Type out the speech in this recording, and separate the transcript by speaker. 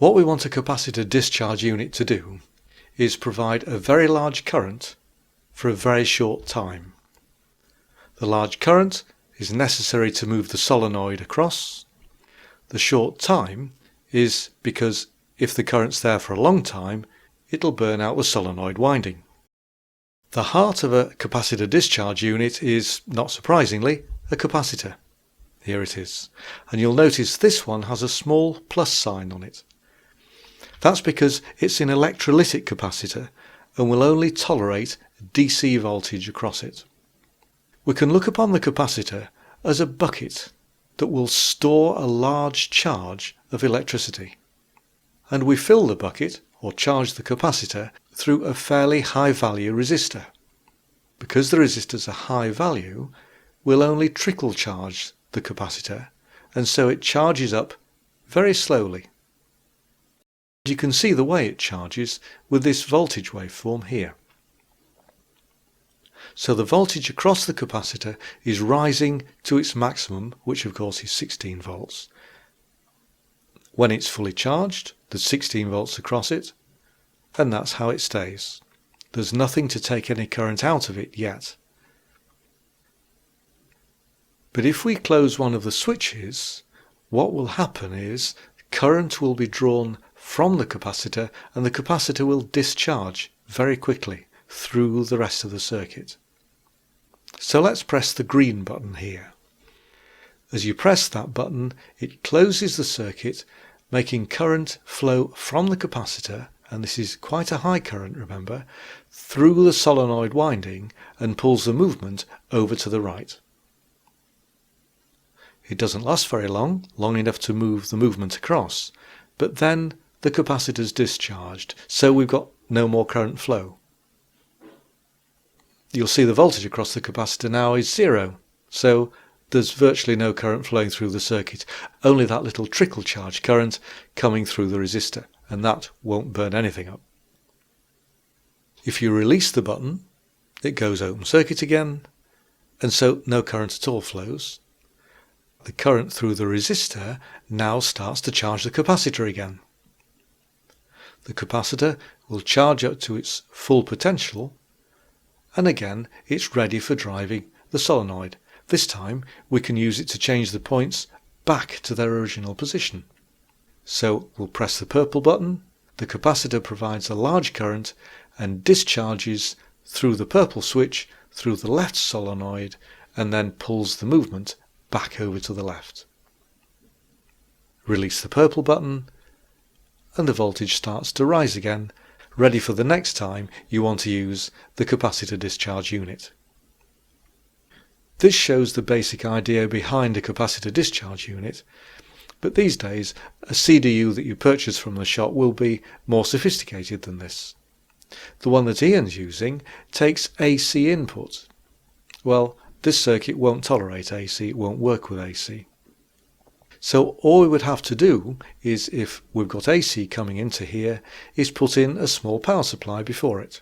Speaker 1: What we want a capacitor discharge unit to do is provide a very large current for a very short time. The large current is necessary to move the solenoid across. The short time is because if the current's there for a long time, it'll burn out the solenoid winding. The heart of a capacitor discharge unit is, not surprisingly, a capacitor. Here it is. And you'll notice this one has a small plus sign on it. That's because it's an electrolytic capacitor and will only tolerate DC voltage across it. We can look upon the capacitor as a bucket that will store a large charge of electricity. And we fill the bucket, or charge the capacitor, through a fairly high value resistor. Because the resistor's a high value, we'll only trickle charge the capacitor, and so it charges up very slowly. You can see the way it charges with this voltage waveform here. So the voltage across the capacitor is rising to its maximum, which of course is 16 volts. When it's fully charged, there's 16 volts across it, and that's how it stays. There's nothing to take any current out of it yet. But if we close one of the switches, what will happen is current will be drawn from the capacitor and the capacitor will discharge very quickly through the rest of the circuit. So let's press the green button here. As you press that button, it closes the circuit, making current flow from the capacitor, and this is quite a high current, remember, through the solenoid winding and pulls the movement over to the right. It doesn't last very long enough to move the movement across, but then the capacitor's discharged, so we've got no more current flow. You'll see the voltage across the capacitor now is 0, so there's virtually no current flowing through the circuit, only that little trickle charge current coming through the resistor, and that won't burn anything up. If you release the button, it goes open circuit again, and so no current at all flows. The current through the resistor now starts to charge the capacitor again. The capacitor will charge up to its full potential, and again it's ready for driving the solenoid. This time we can use it to change the points back to their original position. So we'll press the purple button, the capacitor provides a large current and discharges through the purple switch through the left solenoid and then pulls the movement back over to the left. Release the purple button and the voltage starts to rise again, ready for the next time you want to use the capacitor discharge unit. This shows the basic idea behind a capacitor discharge unit, but these days a CDU that you purchase from the shop will be more sophisticated than this. The one that Ian's using takes AC input. Well, this circuit won't tolerate AC, it won't work with AC. So all we would have to do is, if we've got AC coming into here, is put in a small power supply before it.